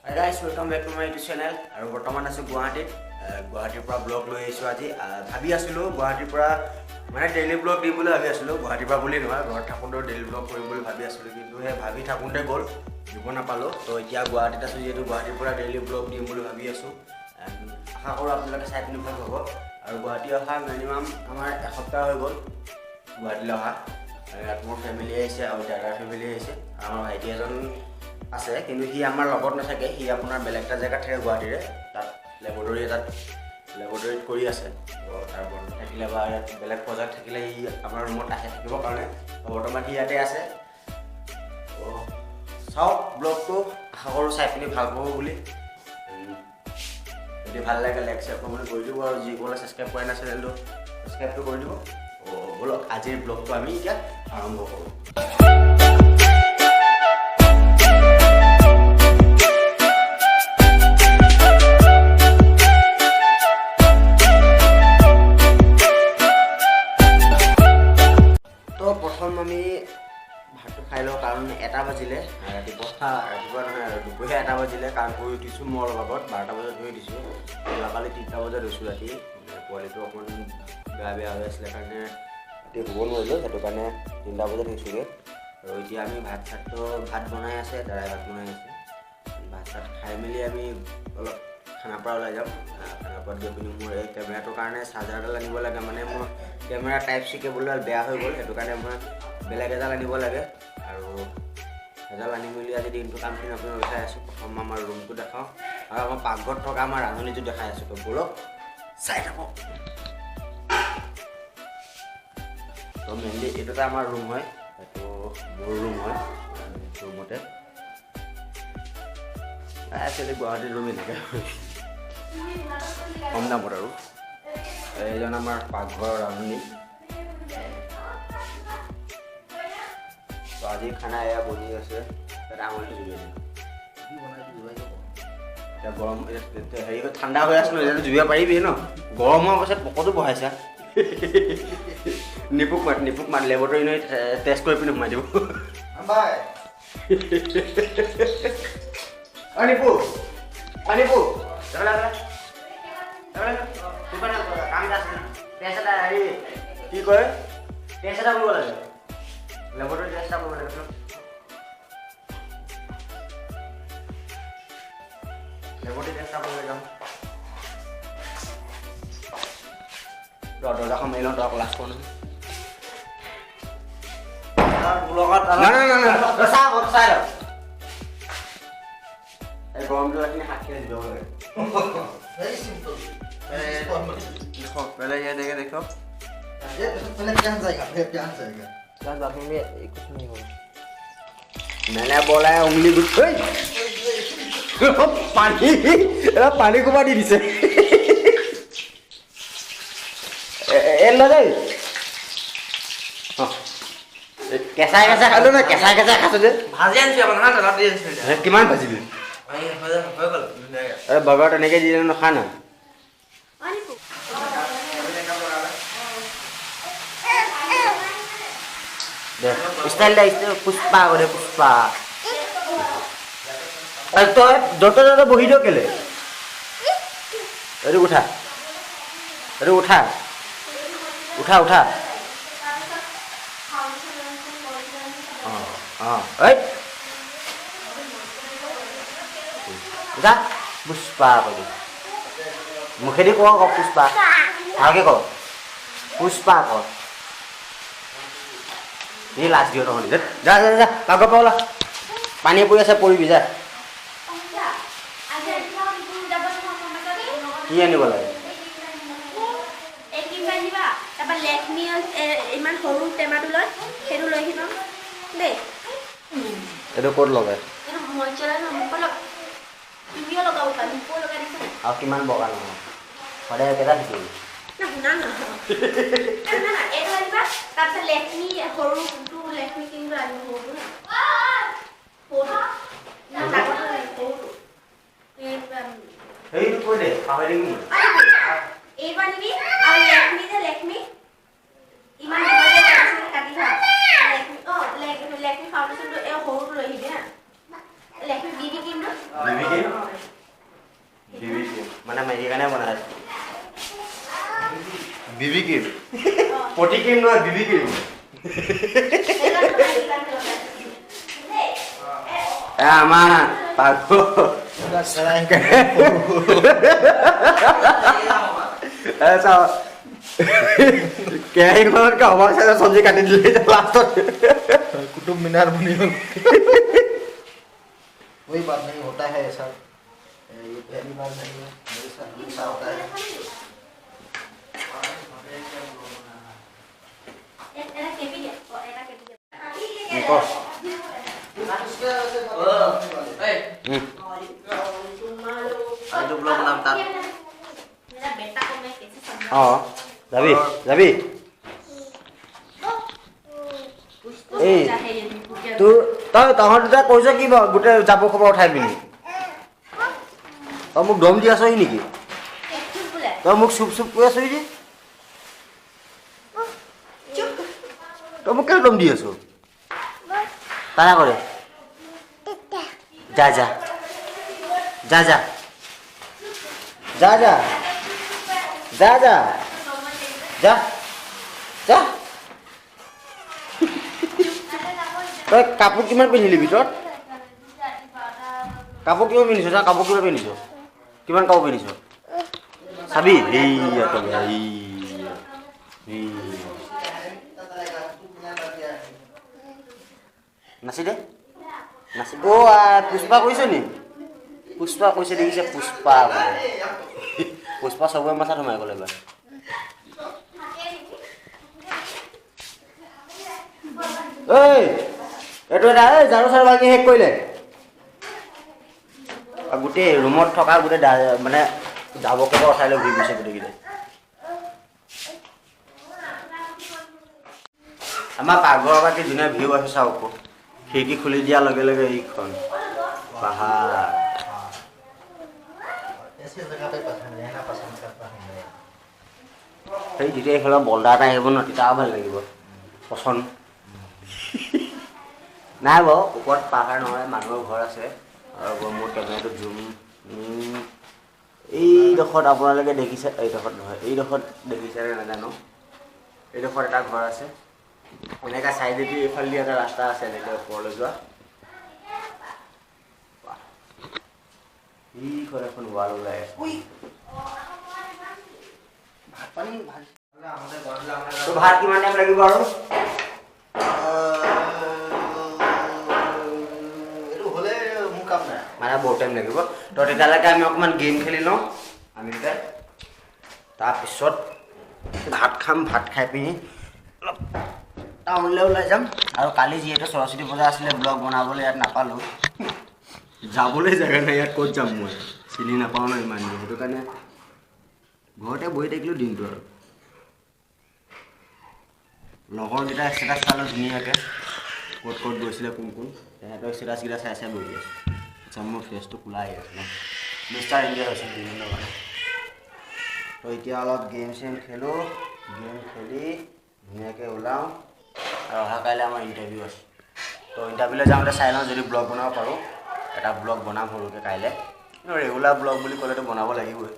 Hi guys, welcome back to my YouTube channel. আৰু বৰ্তমান আছো গুৱাহাটীৰ পৰা ব্লগ লৈ আহিছো আজি। ভাবি আছিলো গুৱাহাটীৰ পৰা মানে ডেইলি ব্লগ দিম বুলি ভাবি আছিলো। গুৱাহাটীৰ পৰা বুলি নহয়, ঘৰত থাকোঁতে ডেইলি ব্লগ কৰিম বুলি ভাবি আছিলো, কিন্তু হে ভাবি থাকোঁতে গ'ল দিব নাপালো। তো এতিয়া গুৱাহাটীত আছো, যিহেতু গুৱাহাটীৰ পৰা ডেইলি ব্লগ দিম বুলি ভাবি আছো। আশা কৰোঁ আপোনালোকে চাই পিনি ভাল হ'ব। আৰু গুৱাহাটী অহা মিনিমাম আমাৰ এসপ্তাহ হৈ গ'ল গুৱাহাটীলৈ অহা। ইয়াত মোৰ ফেমিলি আহিছে আৰু দাদাৰ ফেমিলি আহিছে। আমাৰ ভাইটি এজন আছে, কিন্তু সি আমাৰ লগত নাথাকে, সি আপোনাৰ বেলেগ এটা জেগাত থাকে গুৱাহাটীৰে, তাত লেবৰেটৰীত কৰি আছে। তাৰ বন্ধ থাকিলে বা ইয়াত বেলেগ প্ৰজেক্ট থাকিলে সি আমাৰ ৰুমত আহে থাকিবৰ কাৰণে। বৰ্তমান সি ইয়াতে আছে। চাওক ব্লগটো, আশা কৰোঁ চাই পিনি ভাল পাব বুলি। যদি ভাল লাগে লাইক শ্বেয়াৰ কমেণ্ট কৰি দিব, আৰু যিসকলে ছাবস্ক্ৰাইব কৰা নাই চেনেলটো ছাবস্ক্ৰাইবটো কৰি দিব। ব'লক আজিৰ ব্লগটো আমি এতিয়া আৰম্ভ কৰোঁ। প্ৰথম আমি ভাতটো খাই লওঁ, কাৰণ 1টা বাজিলে। ৰাতিপুৱা নহয় আৰু দুপৰীয়া 1টা বাজিলে, কাৰণ শুই উঠিছোঁ মই অলপ আগত 12টা বজাত শুই উঠিছোঁ। যোৱাকালি 3টা বজাত উঠিছোঁ ৰাতি। পোৱালিটো অকণমান বেয়া হৈ আছিলে কাৰণে ৰাতি শুব নোৱাৰিলোঁ, সেইটো কাৰণে 3টা বজাত শুইছোঁগৈ। আৰু এতিয়া আমি ভাত বনাই আছে, দাদাই ভাত বনাই আছে। ভাত চাত খাই মেলি আমি অলপ খানাপাৰা ওলাই যাম। খানাপাৰাত গৈ পিনি মোৰ এই কেমেৰাটোৰ কাৰণে চাৰ্জাৰডাল আনিব লাগে, মানে মোৰ কেমেৰা টাইপ চি কেবলডাল বেয়া হৈ গ'ল, সেইটো কাৰণে মই বেলেগ এডাল আনিব লাগে। আৰু এডাল আনি মেলি আজি দিনটো কামখিনি আপোনাক দেখাই আছোঁ। প্ৰথম আমাৰ ৰুমটো দেখাওঁ, আৰু আমাৰ পাকঘৰত থকা আমাৰ ৰান্ধনীটো দেখাই আছোঁ। তো ব'লক চাই থাকক। তো মেইনলি এইটোতে আমাৰ ৰুম হয়, এইটো মোৰ ৰুম হয়। ৰুমতে একচুৱেলি গুৱাহাটীৰ ৰুম এনেকৈ কম দামত। আৰু এইজন আমাৰ পাকঘৰৰ ৰান্ধনী। তো আজি খানা এয়া বনি আছে, তাতে আঙুলিটো জুবিয়াই দিম। এতিয়া গৰম হেৰি ঠাণ্ডা হৈ আছে ন, এতিয়াতো জুবিয়াব পাৰিবি ন। গৰম হোৱাৰ পাছত পকৰটো বহাইছা। নিপুক মাত লেবৰেটৰী নৈ টেষ্ট কৰি পিনি সোমাই দিব। কি কয় টেষ্ট এটা কৰিব লাগে, লেবৰেটৰী টেষ্ট এটা কৰিব লাগে। লেবৰেটৰী টেষ্ট এটা কৰিব যাম। দৰ্জাখন মাৰি লওঁ, তই ক্লাছ কৰ নহয়। গৰমটো ৰাখি হাত খেলি দিব লাগে। पहले ये देखो पहले क्या जाएगा फिर क्या जाएगा बस बाकी में कुछ नहीं होगा। मैंने बोला है उंगली गुट पानी को पानी दिसे কেঁচা খালো না, কেঁচা খাইছো যে ভাজি আনিছো আপোনাৰ তেলত দি আনিছো এতিয়া। কিমান ভাজিবি? হৈ গ'ল ধুনীয়াকৈ। বগা তেনেকে দিলে নখা না। স্টাইল পুষ্পা কৰে পুষ্পা। তই য'তে ত'তে বহি দিয় কেলে? এইটো উঠা, এইটো উঠা উঠা উঠা। উঠা পুষ্পা কৰি মুখেদি ক পুষ্পা, ভালকে ক পুষ্পা ক। এই লাজ দিয় নহ'লে যা যা যা পাগৰ পৰা ওলা, পানী পৰি আছে পৰিবি যা। কি আনিব লাগে? ইমান সৰু টেমাটো লৈ সেইটো লৈ আহিম দেই। এইটো ক'ত লগাই? আৰু কিমান বগা নহয় সদায় কেইটা থাকিব? তাৰপিছত লেখনি সৰুটো লেখনি কিন্তু আনিব সেইটো কৈ দে পাহৰি দিম। এইটো আনিবি আৰু লেখনি যে লেখনি ইমান কাটি থোৱা লেখনি লেখনি ফাউণ্ডেশ্যনটো এই সৰুটো লৈ আহিবি হা। লেখনি BB ক্ৰীমটো BBQ মানে মেগী কাৰণে বনাই আছে BBQ পটি ক্ৰীম নহয় BBQ আমাৰ পাগল চাওঁ কেৰাহীখনত হবা চাই চব্জি কাটি দিলে লাষ্টত कुतुब मीनार बनी हो कोई बात नहीं होता है ऐसा ये पहली बार नहीं है मेरे साथ ऐसा होता है Itu belum 6 tahun. যাবি যাবি এই তোৰ তই তহঁত দুটা কৈছ কি বাৰু গোটেই জাবৰ খবৰ উঠাই পিনি তই মোক দম দি আছহি নেকি তই মোক চুপ চুপ কৈ আছহি যে তই মোক কেলে দম দি আছ তাৰা কৰে যা যা যা যা যা যা যা যা যা যা তই কাপোৰ কিমান পিন্ধিলি ভিতৰত কাপোৰ কিমান পিন্ধিছ যা কাপোৰ কিমান পিন্ধিছ কিমান কাপোৰ পিন্ধিছ চাবি নাচি দে নাচি পুষ্পা কৈছ নি পুষ্পা কৈছে দেখিছে পুষ্পা পুষ্পা চবৰে মাথাত সোমাই গ'ল এবাৰ এই এইটো এটা এই ঝাৰু চাৰু ভাঙি শেষ কৰিলে গোটেই ৰুমত থকা গোটেই মানে জাবৰ কাপোৰ উঠাই লৈ ঘূৰি গৈছে গোটেইকেইটাই আমাৰ পাকঘৰৰ পৰা কি ধুনীয়া ভিউ আছে চাওক খিৰিকী খুলি দিয়াৰ লগে লগে এইখন পাহাৰ ऐसी जगह पे पसंद रहना पसंद करता हूँ मैं সেই যেতিয়া এইফালে বল্ডাৰ এটা আহিব ন তেতিয়া ভাল লাগিব পচন্দ নাই বাৰু ওপৰত পাহাৰ নহয় মানুহৰ ঘৰ আছে আৰু মোৰ কেমেৰাটো জুম এইডোখৰত আপোনালোকে দেখিছে এইডোখৰত নহয় এইডোখৰত দেখিছে নাজানো এইডোখৰত এটা ঘৰ আছে এনেকৈ চাইডেদি এইফালেদি এটা ৰাস্তা আছে এনেকৈ ওপৰলৈ যোৱা এইখন এখন ৱাল ওলাই আছে ভাত পানী ভাত কিমান টাইম লাগিব আৰু এইটো হ'লে মোৰ কাম নাই মানে বহুত টাইম লাগিব তো তেতিয়ালৈকে আমি অকণমান গেম খেলি লওঁ আমি দুটাই তাৰপিছত ভাত খাম ভাত খাই পিনি অলপ টাউনলৈ ওলাই যাম আৰু কালি যিহেতু সৰস্বতী পূজা আছিলে ব্লগ বনাবলৈ ইয়াত নাপালোঁ যাবলৈ জেগা নাই ইয়াত ক'ত যাম মই চিনি নাপাওঁ ন ইমান সেইটো কাৰণে ঘৰতে বহি থাকিলোঁ দিনটো আৰু লগৰকেইটা ষ্টেটাছ চালোঁ ধুনীয়াকৈ ক'ত ক'ত গৈছিলে কোন কোন তেহেঁতৰ ষ্টেটাছকেইটা চাই চাই বহি আছে আচ্ছা মোৰ ফেচটো কোলাই আছে ন মিষ্টাৰ ইণ্ডিয়া হৈছিল বিভিন্ন কাৰণে তো এতিয়া অলপ গেম চেম খেলোঁ গেম খেলি ধুনীয়াকৈ ওলাওঁ আৰু অহা কাইলৈ আমাৰ ইণ্টাৰভিউ আছে তো ইণ্টাৰভিউলৈ যাওঁতে চাই লওঁ যদি ব্লগ বনাব পাৰোঁ এটা ব্লগ বনাম সৰুকৈ কাইলৈ ৰেগুলাৰ ব্লগ বুলি ক'লেতো বনাব লাগিবই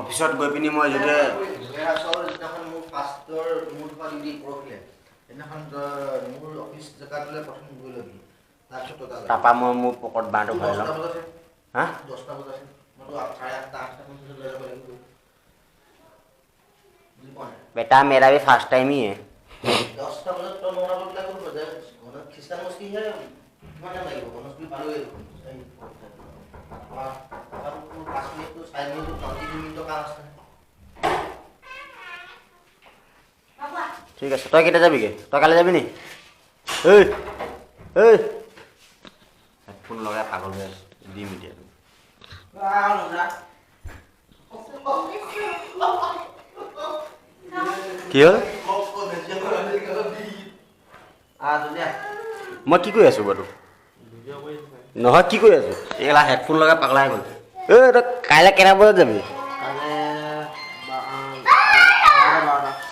অফিচত গৈ পিনি মই যেতিয়া যিদিনাখন মোৰ ফাৰ্ষ্টৰ মোৰ দোকান দি পৰহিলে সেইদিনাখন মোৰ অফিচ জেগাটোলৈ প্ৰথম গৈ ল'বি তাৰপিছত তাৰপৰা মই মোৰ পকেট বাঁহটো ভৰাই ল'ম হা 10টা বজাত আছে মইতো 8:30 8টা বজাত লৈ যাব লাগিব बेटा मेरा भी फर्स्ट टाइम ही है 10টা বজাত তই নমাব বিলাক কৰিব যে ঘৰত খ্ৰীষ্টান মস্কি হে কিমান টাইম লাগিব গণেশগুৰি পালোৱে আৰু 5 মিনিট 4 মিনিট 30 মিনিট কাম আছে ঠিক আছে তই কেতিয়া যাবিগে তই কালি যাবি নি এই এই হেডফোন লগাই পাগল হৈ আছো দিম এতিয়া কি হ'ল মই কি কৈ আছো বাৰু নহয় কি কৈ আছো এইগিলা হেডফোন লগাই পাগলা হৈ গ'ল এই তই কাইলৈ কেইটা বজাত যাবি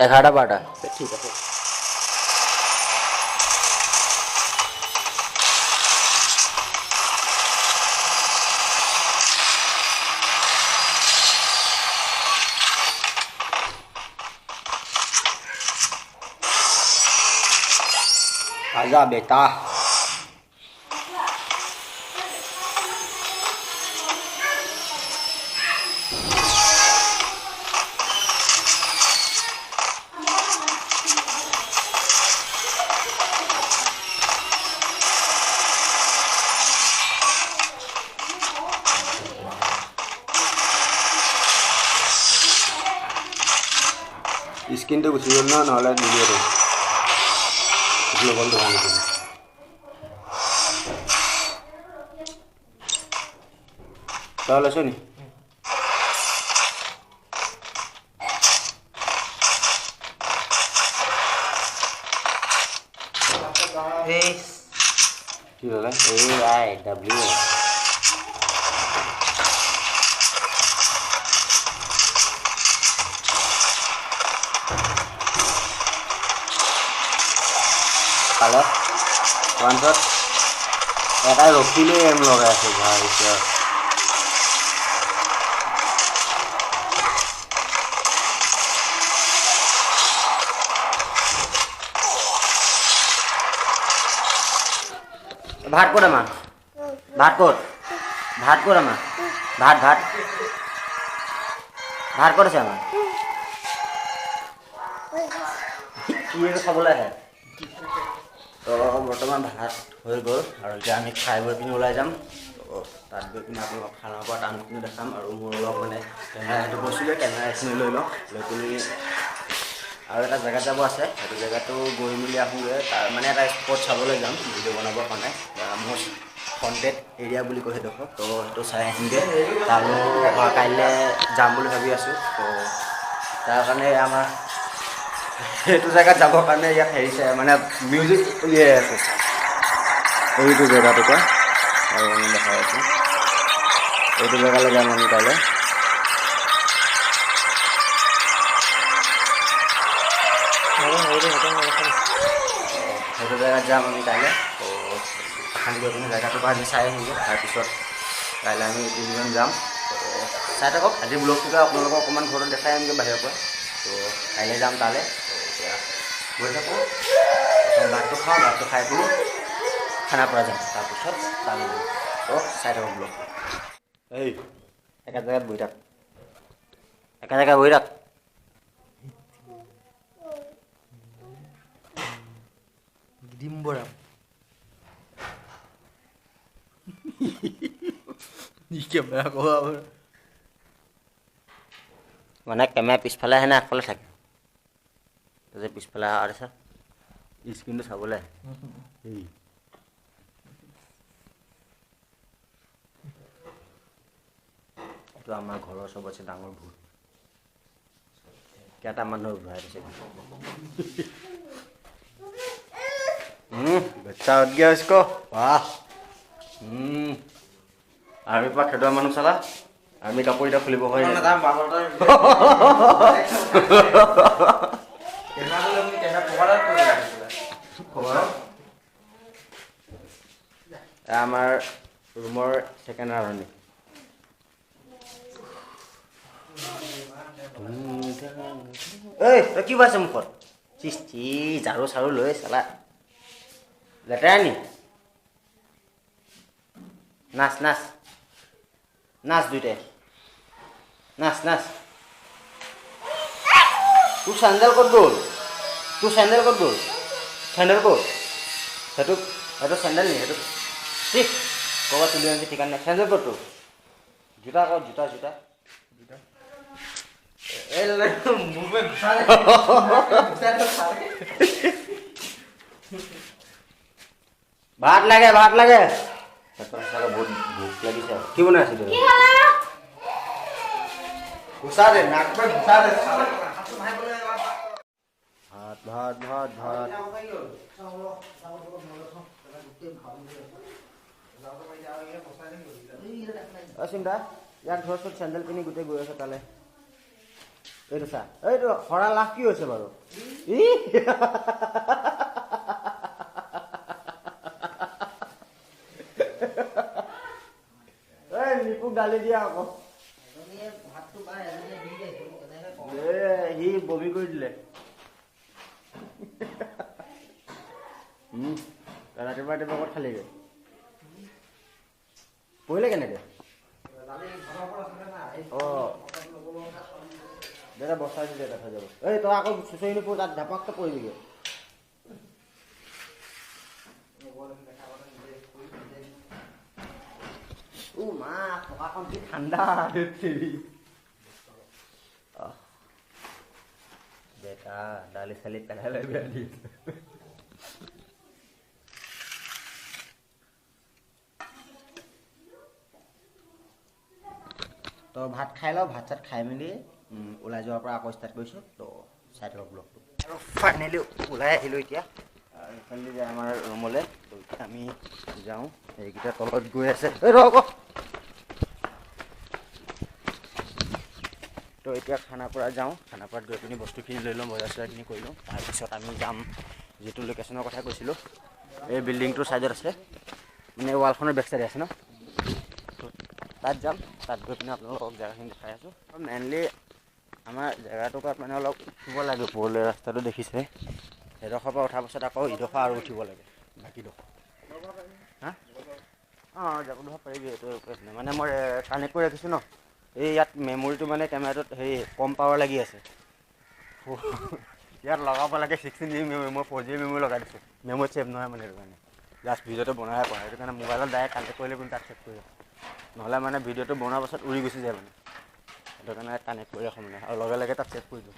11টা 12টা ঠিক আছে जा बेटा स्क्रीन तो गुसी गल ना भिडिओ ग्लोबल दो चल आसो नी কি হল AIW Kalau one shot এটা ৰখিলে এম লগাই আছে ভাই এতিয়া ভাত ক'ত আমাৰ ভাত ক'ত আমাৰ ভাত ক'ত আছে আমাৰ কি খাবলৈ আহে তো বৰ্তমান ভাত হৈ গ'ল আৰু এতিয়া আমি খাই বৈ পিনি ওলাই যাম তো তাত গৈ পিনি আপোনালোকক খানাৰ পৰা টানখিনি দেখাম আৰু মোৰ অলপ মানে কেমেৰা সেইটো বস্তুলৈ কেমেৰা এখিনি লৈ লওঁ লৈ পিনি আৰু এটা জেগাত যাব আছে সেইটো জেগাটো গৈ মেলি আহোঁগৈ তাৰ মানে এটা স্পট চাবলৈ যাম ভিডিঅ' বনাবৰ কাৰণে মোৰ কণ্টেণ্ট এৰিয়া বুলি কয় সেইডোখৰ তো সেইটো চাই আহিমগৈ তালৈ কাইলৈ যাম বুলি ভাবি আছোঁ তো তাৰ কাৰণে আমাৰ সেইটো জেগাত যাবৰ কাৰণে ইয়াত হেৰিছে মানে মিউজিক উলিয়াই আছে এইটো জেগাটোকে আৰু আমি দেখাই আছোঁ এইটো জেগালৈ যাম আমি কাইলৈ সেইটো জেগাত যাম আমি কাইলৈ তো খান্দি গৈ পিনে জেগাটোৰ পৰা আমি চাই আহিমগৈ তাৰপিছত কাইলৈ আমি তিনিজন যাম তো চাই থাকক আজি ব্লগটোকে আপোনালোকক অকণমান ঘৰত দেখাই আহিমগৈ বাহিৰৰ পৰা তো কাইলৈ যাম তালৈ গৈ থাকোঁ ভাতটো খাওঁ ভাতটো খাই পিনি খানাৰ পৰা যাম তাৰপিছত তালৈ যাম তো চাই থাকক ব্লগ এই একে জেগাত বহি থাক একে জেগাত বহি থাক ডিম্বৰাম মানে কেমেৰা পিছফালে আহে নে আগফালে থাকে যে পিছফালে আৰু চা স্ক্ৰীনটো চাবলৈ এইটো আমাৰ ঘৰৰ চবতছে ডাঙৰ ভূত কেইটা মানুহ ঘূৰাই দিছে बच्चा उठ गया इसको वाह आर्मी पर खेदुआ मानुह चाला आर्मी कापोर इटा खुलिब হয় না দাম 12 আমাৰ ৰুমৰ সেকেন্ড ৰাউণ্ড এই তই কি বাছে মুখত চিষ্টি ঝাৰু চাৰু লৈ চালা লেতেৰা নি নাচ নাচ নাচ দুইটাই নাচ নাচ তোৰ চেণ্ডেল ক'ত গ'ল চেণ্ডেল ক'ত সেইটো চেণ্ডেল নি সেইটো ঠিক ক'ৰবাত তুলি আনিছে ঠিকান নাই চেণ্ডেল ক'ত তোৰ জোতা ক'ত জোতা ভাত লাগে বহুত ভোক লাগিছে কি বনাই আছিলি ভাত চিন্তা ইয়াক ধৰচোন চেণ্ডেল পিন্ধি গোটেই গৈ আছে তালৈ এইটো চা এইটো হৰা লাভ কি হৈছে বাৰু নিপুক গালি দিয়া আকৌ সি বমি কৰি দিলে ৰাতিপুৱা ক'ত খালিগৈ পৰিলে কেনেকৈ অঁ দাদা বস্তা দিলে দেখা যাব এই তই আকৌ চুচৰি নোপোৱা তাত ধাপাককৈ পৰিবিগৈ মা পকাখন কি ঠাণ্ডা বেটা দালি চালি পেলাই লৈ বেয়া দি তো ভাত খাই লওঁ ভাত চাত খাই মেলি ওলাই যোৱাৰ পৰা আকৌ ষ্টাৰ্ট কৰিছোঁ তো চাই থাকক ব্লগটো আৰু ফাইনেলি ওলাই আহিলোঁ এতিয়া এইফালে যায় আমাৰ ৰুমলৈ তো এতিয়া আমি যাওঁ এইকেইটা তলত গৈ আছে তো এতিয়া খানাপাৰা যাওঁ খানাপাৰাত গৈ পিনি বস্তুখিনি লৈ লওঁ বজাৰ চজাৰখিনি কৰি লওঁ তাৰপিছত আমি যাম যিটো লোকেশ্যনৰ কথা কৈছিলোঁ এই বিল্ডিংটোৰ ছাইডত আছে মানে ৱালখনৰ বেক চাইডে আছে ন তাত যাম তাত গৈ পিনে আপোনালোকক জেগাখিনি দেখাই আছোঁ আৰু মেইনলি আমাৰ জেগাটোকাত মানে অলপ উঠিব লাগে ওপৰলৈ ৰাস্তাটো দেখিছে সেইডোখৰৰ পৰা উঠাৰ পাছত আকৌ ইডোখৰ আৰু উঠিব লাগে বাকীডোখৰ হা অঁ যাব পাৰিবি এইটো মানে মই কানেক্ট কৰি ৰাখিছোঁ ন এই ইয়াত মেমৰিটো মানে কেমেৰাটোত হেৰি কম পাৱাৰ লাগি আছে ইয়াত লগাব লাগে 16 GB মেমৰি মই 4 GB মেমৰি লগাই দিছোঁ মেমৰি ছেভ নহয় মানে সেইটো কাৰণে জাষ্ট ভিডিঅ'টো বনাই কৰা সেইটো কাৰণে মোবাইলত ডাইৰেক্ট কানেক্ট কৰিলে কিন্তু তাত ছেভ কৰি নহ'লে মানে ভিডিঅ'টো বনোৱাৰ পাছত উৰি গুচি যায় মানে সেইটো কাৰণে কানেক্ট কৰি ৰাখোঁ মানে আৰু লগে লগে তাত ছেভ কৰি দিওঁ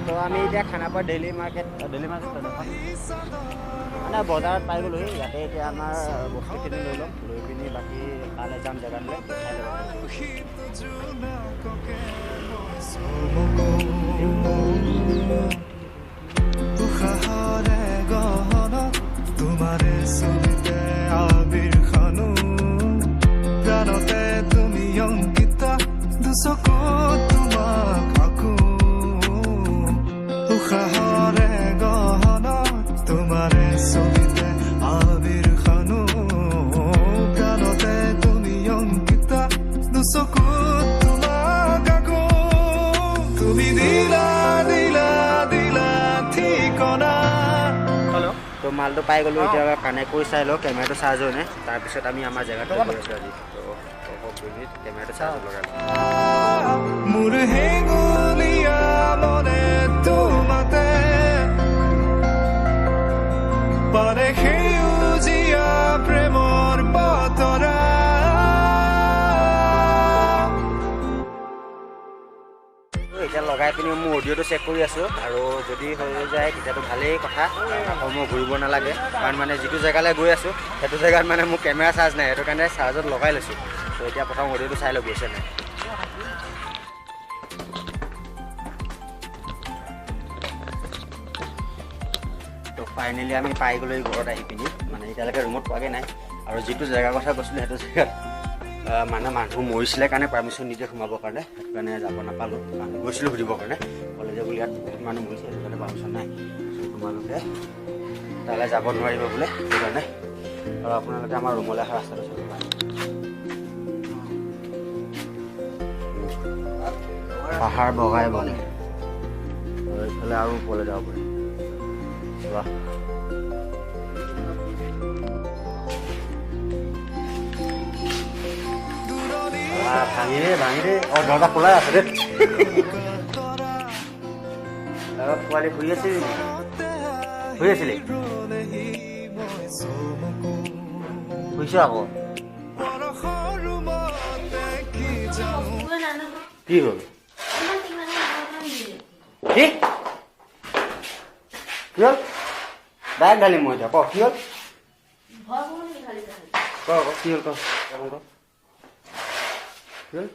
তো আমি এতিয়া খানাপাৰা ডেইলি মাৰ্কেট মানে বজাৰত পাই গ'লোঁ ইয়াতে এতিয়া আমাৰ বস্তুখিনি লৈ ল'ম লৈ পিনি বাকী তালৈ যাম জেগাটোলৈ চাই তো মালটো পাই গ'লোঁ এতিয়া কানেক্ট কৰি চাই লওঁ কেমেৰাটো চাৰ্জ হয় নে তাৰপিছত আমি আমাৰ জেগাটো গৈ আছোঁ আজি তো কেমেৰাটো চাৰ্জ লগাই মোৰ হেঙুলীয়া মনে তোমাতে পাৰে সেউজীয়া প্ৰেমৰ বতৰা এতিয়া লগাই পিনি মোৰ অডিঅ'টো চেক কৰি আছোঁ আৰু যদি হৈ যায় তেতিয়াতো ভালেই কথা আকৌ মই ঘূৰিব নালাগে কাৰণ মানে যিটো জেগালৈ গৈ আছোঁ সেইটো জেগাত মানে মোৰ কেমেৰা চাৰ্জ নাই সেইটো কাৰণে চাৰ্জত লগাই লৈছোঁ তো এতিয়া প্ৰথম অডিঅ'টো চাই লওঁ গৈছে নাই তো ফাইনেলি আমি পাই গ'লোঁ ঘৰত আহি পিনি মানে এতিয়ালৈকে ৰুমত পোৱাগৈ নাই আৰু যিটো জেগাৰ কথা কৈছিলোঁ সেইটো জেগাত মানে মানুহ মৰিছিলে কাৰণে পাৰ্মিশ্যন নিদিয়ে সোমাবৰ কাৰণে সেইটো কাৰণে যাব নাপালোঁ গৈছিলোঁ সুধিবৰ কাৰণে ক'লে যে বোলে ইয়াত বহুত মানুহ মৰিছে সেইটো কাৰণে পাৰ্মিশ্যন নাই তোমালোকে তালৈ যাব নোৱাৰিব বোলে সেইটো কাৰণে আৰু আপোনালোকে আমাৰ ৰুমলৈ অহা ৰাস্তাটো চাব পাৰে পাহাৰ বগাই বগাই আৰু এইফালে আৰু ওপৰলৈ যাব পাৰে চোৱা ভাঙি দে দৰজা খোলাই আছে দেই পোৱালি শুই আছিল শুইছিলি শুইছ আকৌ কি হ'ল কি হ'ল ডাইৰেক্ট ঢালি মই এতিয়া ক কি হ'ল ক কি হ'ল ক কি হ'ল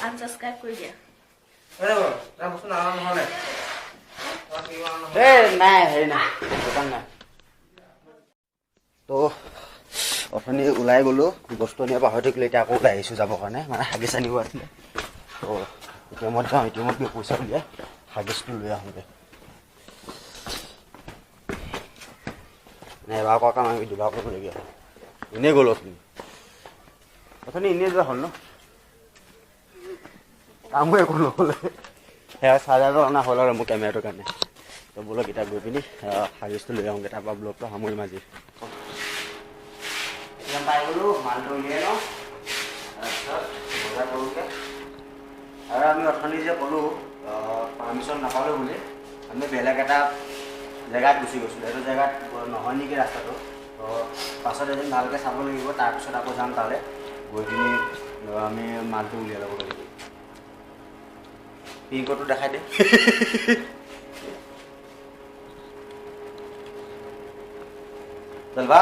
আনসাবস্ক্ৰাইব কৰি দিয়া নাই হেৰি নাই দোকান নাই তো অথনি ওলাই গ'লো বস্তু আনিব পাহৰি থাকিলোঁ এতিয়া আকৌ ওলাই আহিছোঁ যাবৰ কাৰণে মানে হাগিছ আনিব আছিলে তো এটিএমত যাওঁ এটিএমত গৈ পইচা উলিয়াই হাগিছটো লৈ আহোঁগৈ মানে এবাৰ কৰা কাম আমি দুবাৰ কৰিবলগীয়া হ'ল এনেই গ'লো অথনি এনেই যোৱা হ'ল ন কামো একো নহ'লে সেয়া চাৰ্জাৰটো অনা হ'ল আৰু মোৰ কেমেৰাটোৰ কাৰণে তো বোলক এতিয়া গৈ পিনি হাগিছটো লৈ আহোঁগৈ তাৰপৰা ব্লগটো সামৰিম আজি এতিয়া পাই গ'লো মালটো উলিয়াই লওঁ তাৰপিছত বজাৰ কৰোঁগৈ আৰু আমি অথনি যে ক'লোঁ পাৰ্মিশ্যন নাপালোঁ বুলি আমি বেলেগ এটা জেগাত গুচি গৈছিলোঁ সেইটো জেগাত নহয় নেকি ৰাস্তাটো তো পাছত এদিন ভালকৈ চাব লাগিব তাৰপিছত আকৌ যাম তালৈ গৈ পিনি আমি মালটো উলিয়াই ল'ব লাগিব পিংকটো দেখাই দে চলবা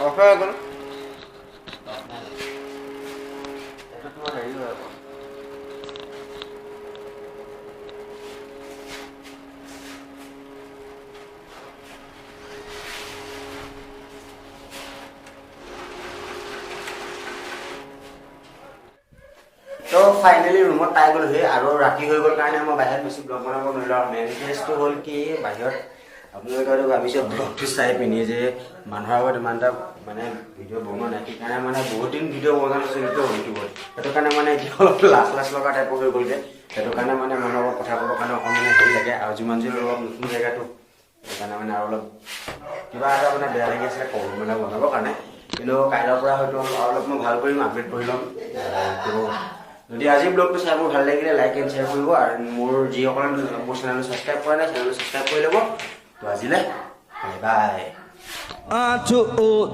অফ হৈ গ'ল এইটো তোমাৰ হেৰি হৈ আকৌ তো ফাইনেলি ৰুমত পাই গ'লোহি আৰু ৰাতি হৈ গ'ল কাৰণে মই বাহিৰত বেছি ব্লগ বনাব নোৱাৰিলোঁ আৰু মেইন কেছটো হ'ল কি বাহিৰত আপোনালোকে হয়তো ভাবিছে ব্লগটো চাই পিনি যে মানুহৰ আগত ইমান এটা মানে ভিডিঅ' বনোৱা নাই সেইকাৰণে মানে বহুত দিন ভিডিঅ' বনোৱা নাছিলোঁতো ইউটিউবত সেইটো কাৰণে মানে এতিয়া অলপ লাজ লগা টাইপৰ হৈ গ'লগৈ সেইটো কাৰণে মানে মানুহৰ লগত কথা ক'বৰ কাৰণে অকণমান হেৰি লাগে আৰু যিমান যি অলপ নতুন জেগাটো সেইকাৰণে মানে আৰু অলপ কিবা এটা মানে বেয়া লাগি আছিলে ক'ব মানে বনাবৰ কাৰণে কিন্তু কাইলৈৰ পৰা হয়তো অলপ মই ভাল কৰিম আপডেট কৰি ল'ম যদি আজি ব্লগটো চাই মোৰ ভাল লাগিলে লাইক এণ্ড শ্বেয়াৰ কৰিব আৰু মোৰ যিসকলে মোৰ চেনেলটো ছাবস্ক্ৰাইব কৰা নাই চেনেলটো ছাবস্ক্ৰাইব কৰি ল'ব তো আজিলৈ বাই বাই 1, 2,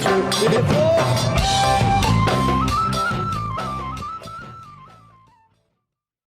3, 4